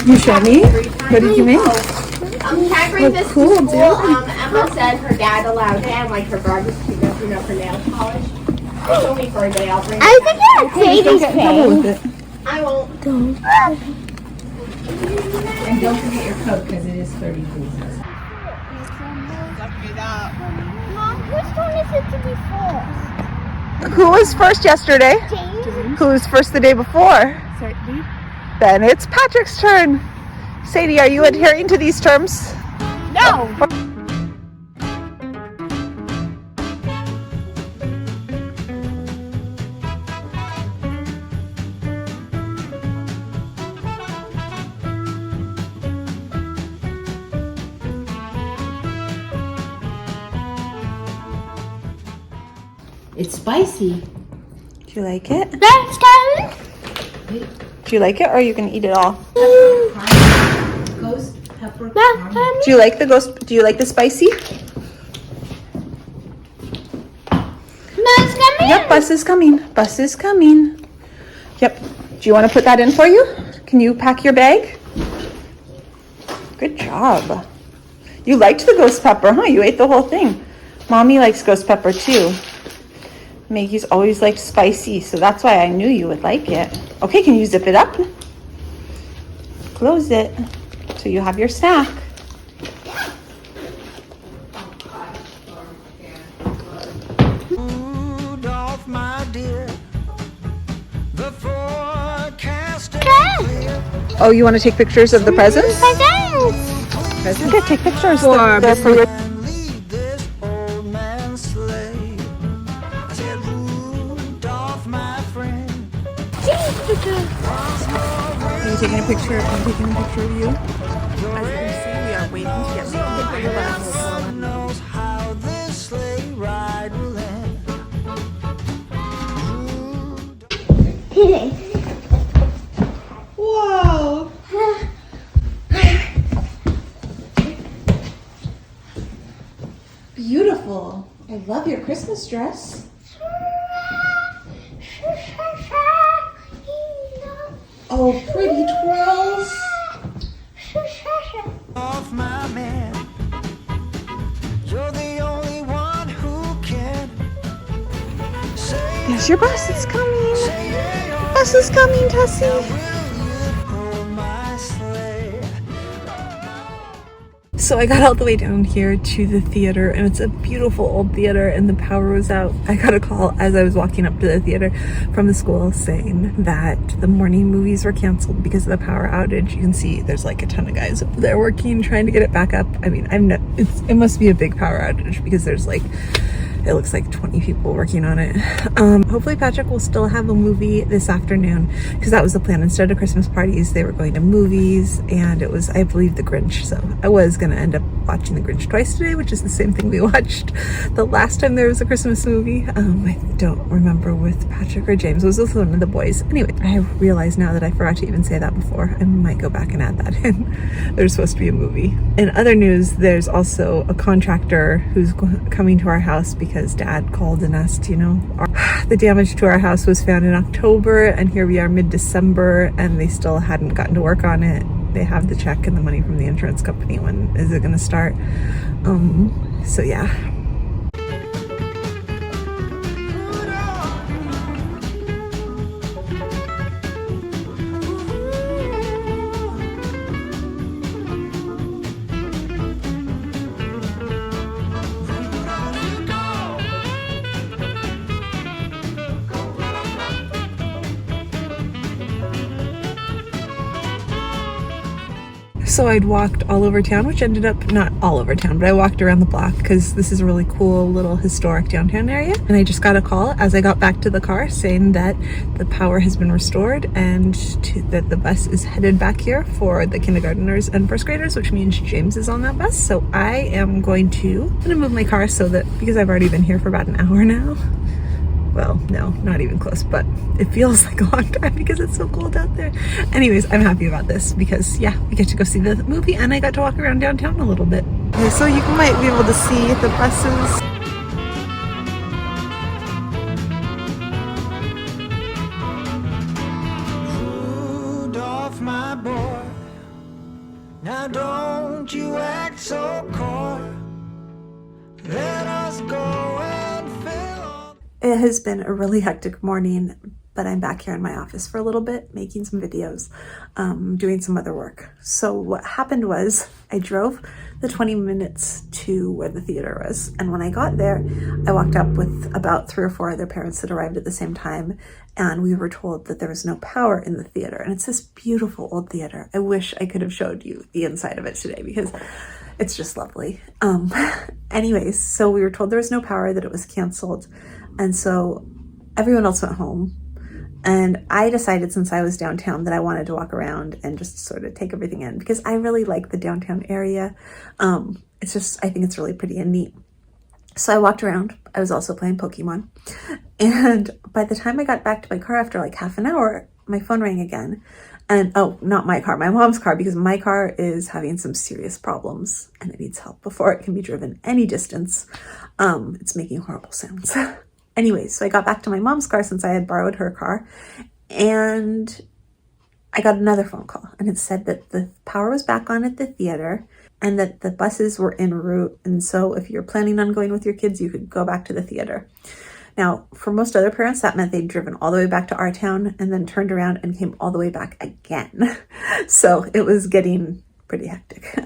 You show me? What did you make? Can I bring this cool, to school? dude. Emma said her dad allowed it, and like her garbage to go through for nail polish. It's only for a day. I'll bring it. I think that's Sadie's Get in trouble with it. I won't. And don't forget your coat because it is 30 degrees. Mom, which one is it to be first? Who was first yesterday? James? Who was first the day before? Sadie? Then it's Patrick's turn. Sadie, are you adhering to these terms? No. It's spicy. Do you like it? Let's go. Do you like it, or are you gonna eat it all? Ghost pepper. Let's Do you like the ghost? Do you like the spicy? come in. Yep, bus is coming. Bus is coming. Yep. Do you want to put that in for you? Can you pack your bag? Good job. You liked the ghost pepper, huh? You ate the whole thing. Mommy likes ghost pepper too. Maggie's always liked spicy, so that's why I knew you would like it. Okay, can you zip it up? Close it so you have your snack. Oh, you want to take pictures of the presents? Presents. Okay, take pictures. They're for your... Are you taking a picture? I'm taking a picture of you. As you can see, we are waiting to get on the bus. Whoa! Beautiful. I love your Christmas dress. Oh, pretty twirls. Off my man. You're the only one who can say There's your bus. It's coming. Bus is coming, Tessie. my sleigh. So I got all the way down here to the theater, and it's a beautiful old theater, and the power was out. I got a call as I was walking up to the theater from the school saying that the morning movies were canceled because of the power outage. You can see there's like a ton of guys over there working, trying to get it back up. I mean, it must be a big power outage because there's like, it looks like 20 people working on it. Hopefully Patrick will still have a movie this afternoon, because that was the plan. Instead of Christmas parties, they were going to movies, and it was, I believe, The Grinch. So I was going to end up watching The Grinch twice today, which is the same thing we watched the last time there was a Christmas movie. I don't remember with Patrick or James. It was with one of the boys. Anyway, I realize now that I forgot to even say that before. I might go back and add that in. There's supposed to be a movie. In other news, there's also a contractor who's coming to our house because Dad called and asked, you know, the damage to our house was found in October, and here we are mid-December, and they still hadn't gotten to work on it. They have the check and the money from the insurance company. When is it going to start? So yeah. So I'd walked all over town, which ended up not all over town, but I walked around the block because this is a really cool little historic downtown area. And I just got a call as I got back to the car saying that the power has been restored and that the bus is headed back here for the kindergarteners and first graders, which means James is on that bus. So I am going to move my car so that, because I've already been here for about an hour now. Well, no, not even close, but it feels like a long time because it's so cold out there. Anyways, I'm happy about this because, yeah, we get to go see the movie and I got to walk around downtown a little bit. Okay, so you might be able to see the buses. Rudolph, my boy, Now don't you act so coy. Let us go and fill on. It has been a really hectic morning, but I'm back here in my office for a little bit, making some videos, doing some other work. So what happened was I drove the 20 minutes to where the theater was. And when I got there, I walked up with about 3 or 4 other parents that arrived at the same time. And we were told that there was no power in the theater. And it's this beautiful old theater. I wish I could have showed you the inside of it today because it's just lovely. Anyways, so we were told there was no power, that it was canceled. And so everyone else went home. And I decided, since I was downtown, that I wanted to walk around and just sort of take everything in because I really like the downtown area. It's just, I think it's really pretty and neat. So I walked around. I was also playing Pokemon. And by the time I got back to my car after like half an hour, my phone rang again. And oh, not my car, my mom's car, because my car is having some serious problems and it needs help before it can be driven any distance. It's making horrible sounds. Anyways, so I got back to my mom's car since I had borrowed her car, and I got another phone call, and it said that the power was back on at the theater and that the buses were en route. And so if you're planning on going with your kids, you could go back to the theater. Now, for most other parents, that meant they'd driven all the way back to our town and then turned around and came all the way back again. So it was getting pretty hectic.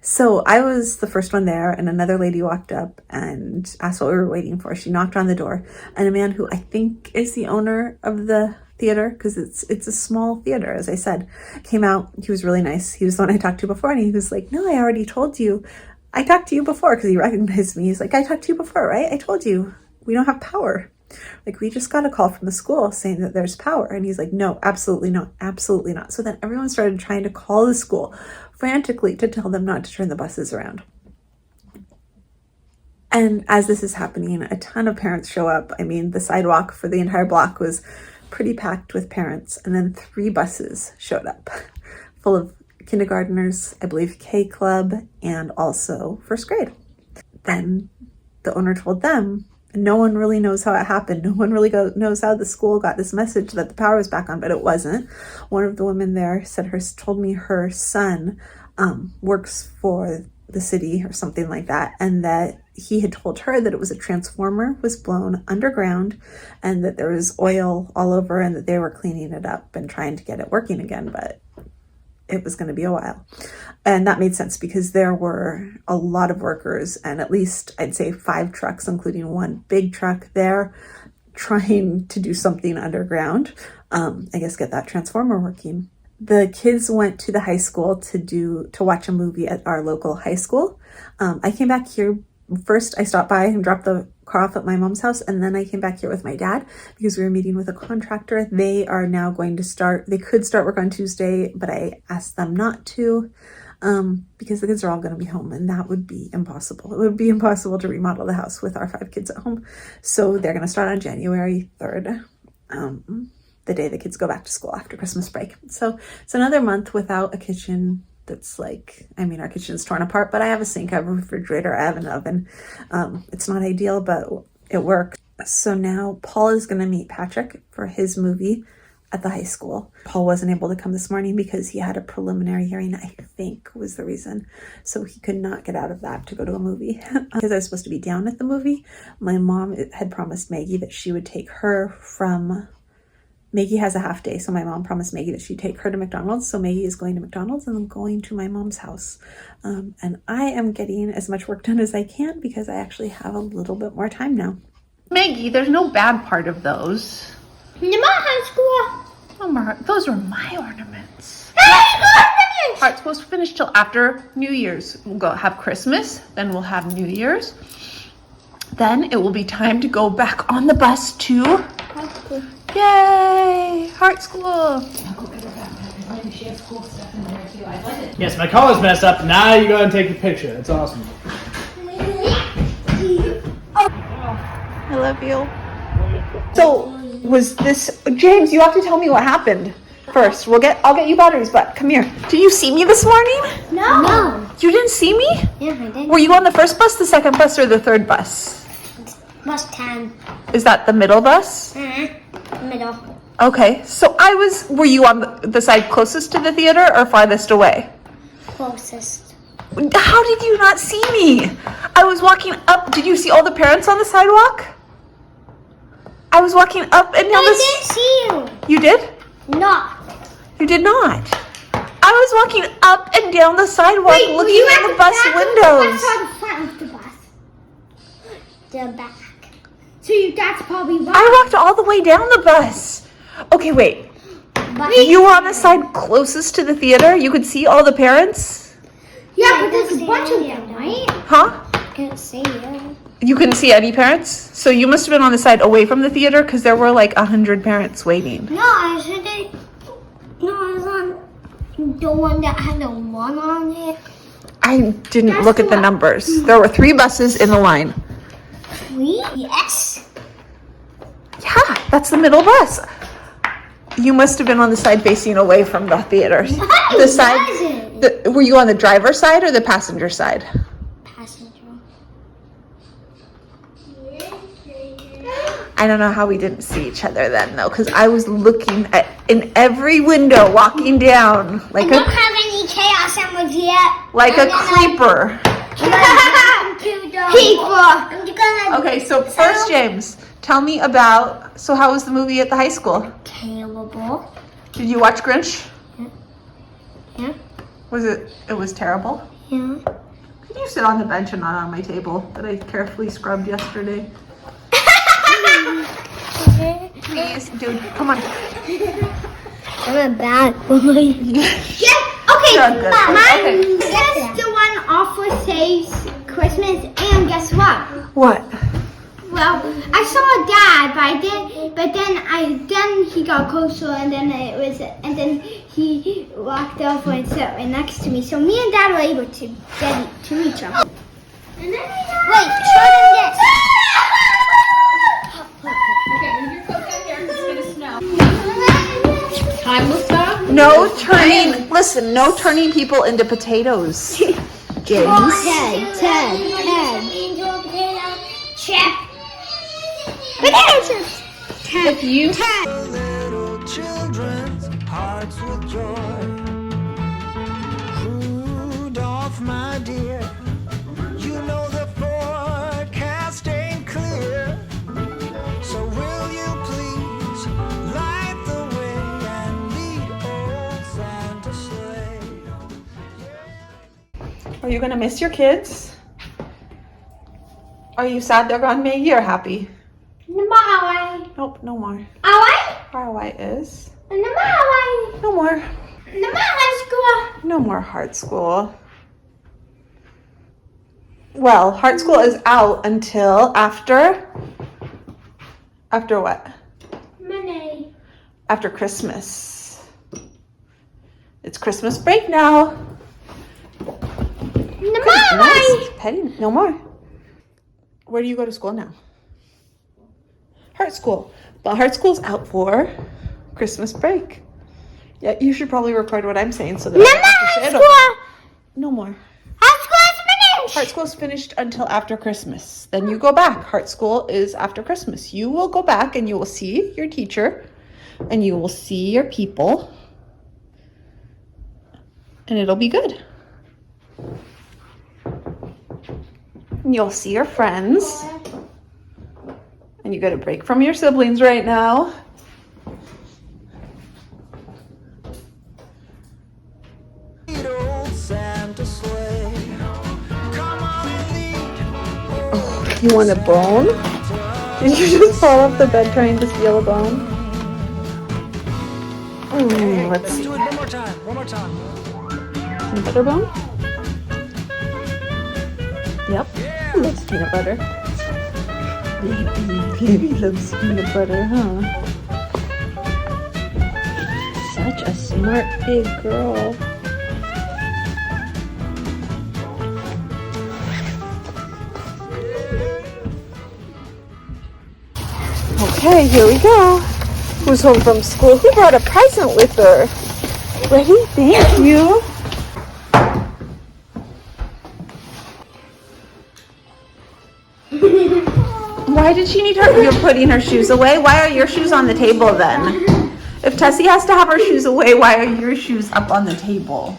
So I was the first one there, and another lady walked up and asked what we were waiting for. She knocked on the door, and a man who I think is the owner of the theater, because it's a small theater, as I said, came out. He was really nice. He was the one I talked to before, and he was like, no, I already told you. I talked to you before, because he recognized me. He's like, I talked to you before, right? I told you we don't have power. Like, we just got a call from the school saying that there's power. And he's like, no, absolutely not. Absolutely not. So then everyone started trying to call the school frantically to tell them not to turn the buses around. And as this is happening, a ton of parents show up. I mean, the sidewalk for the entire block was pretty packed with parents. And then 3 buses showed up full of kindergartners, I believe K Club, and also first grade. Then the owner told them, no one really knows how it happened. No one really knows how the school got this message that the power was back on, but it wasn't. One of the women there told me her son works for the city or something like that, and that he had told her that it was a transformer was blown underground and that there was oil all over and that they were cleaning it up and trying to get it working again, but it was going to be a while. And that made sense because there were a lot of workers and at least I'd say 5 trucks, including one big truck there, trying to do something underground. I guess get that transformer working. The kids went to the high school to watch a movie at our local high school. I came back here. First, I stopped by and dropped the car off at my mom's house, and then I came back here with my dad because we were meeting with a contractor. They are now going to they could start work on Tuesday, but I asked them not to because the kids are all going to be home, and that would be impossible. It would be impossible to remodel the house with our 5 kids at home. So they're going to start on January 3rd, the day the kids go back to school after Christmas break. So it's another month without a kitchen. That's like, I mean, our kitchen is torn apart, but I have a sink, I have a refrigerator, I have an oven. It's not ideal, but it works. So now Paul is going to meet Patrick for his movie at the high school. Paul wasn't able to come this morning because he had a preliminary hearing, I think was the reason. So he could not get out of that to go to a movie. Because I was supposed to be down at the movie, my mom had promised Maggie that she would take her from... Maggie has a half day, so my mom promised Maggie that she'd take her to McDonald's. So Maggie is going to McDonald's and I'm going to my mom's house. And I am getting as much work done as I can because I actually have a little bit more time now. Maggie, there's no bad part of those. In my high school. Oh, those are my ornaments. Hey, ornaments! Aren't supposed to finish till after New Year's. We'll go have Christmas, then we'll have New Year's. Then it will be time to go back on the bus to... Yay! Heart School! Yes, my collar's messed up. Now you go and take the picture. That's awesome. I love you. So was this, James, you have to tell me what happened first. I'll get you batteries, but come here. Did you see me this morning? No. You didn't see me? Yeah, I did. Were you on the first bus, the second bus, or the third bus? Bus 10. Is that the middle bus? Middle. Okay, so were you on the side closest to the theater or farthest away? closest. How did you not see me? I was walking up. Did you see all the parents on the sidewalk? I was walking up and down I didn't see you. You did? No. You did not. I was walking up and down the sidewalk looking in the bus windows. I saw the front of the bus. The back. So that's probably why. I walked all the way down the bus. Okay, wait. You were on the side closest to the theater? You could see all the parents? Yeah, but there's a bunch of them, right? Huh? I can't see you. You couldn't see any parents? So you must have been on the side away from the theater because there were like 100 parents waiting. No, I was on the one that had the one on it. I didn't look at the numbers. There were 3 buses in a line. 3? Yes. Yeah, that's the middle bus. You must have been on the side facing away from the theaters. The side. Were you on the driver's side or the passenger side? Passenger. I don't know how we didn't see each other then though, because I was looking in every window, walking down like I don't have any chaos emeralds yet. like a creeper. Okay, so first, James, tell me about. So how was the movie at the high school? Terrible. Did you watch Grinch? Yeah. Was it? It was terrible. Yeah. Could you sit on the bench and not on my table that I carefully scrubbed yesterday? Please, dude, come on. I'm a bad boy. Yeah. Okay. Mine is the one off with saves Christmas, and guess what? What? Well, I saw Dad, but then he got closer, and then he walked over and sat right next to me. So me and Dad were able to get to each other. And then wait, show them this. Time will stop. No turning. Listen, no turning people into potatoes, James. 10. Chip. Potato chips. 10. If you Little children's hearts with joy. Rudolph, my dear, you know the forecast ain't clear. So will you please light the way and lead old Santa sleigh? Are you gonna miss your kids? Are you sad they're gone, Maggie, or happy? Nope, no more. ROI is. No more. No more Heart School. Well, Heart School is out until after what? Monday. After Christmas. It's Christmas break now. Nice. Petty, no more. Where do you go to school now? Heart School. But Heart School's out for Christmas break. Yeah, you should probably record what I'm saying so that no more. Heart School's finished until after Christmas. Then you go back. Heart School is after Christmas. You will go back and you will see your teacher and you will see your people and it'll be good. And you'll see your friends. And you get a break from your siblings right now. Oh, you want a bone? Did you just fall off the bed trying to steal a bone? Let's see. Do it one more time. Peanut butter bone? Yep. Loves peanut butter. Baby loves peanut butter, huh? Such a smart big girl. Okay, here we go. Who's home from school? Who brought a present with her? Ready? Thank you. Why did she need her? You're putting her shoes away? Why are your shoes on the table then? If Tessie has to have her shoes away, why are your shoes up on the table?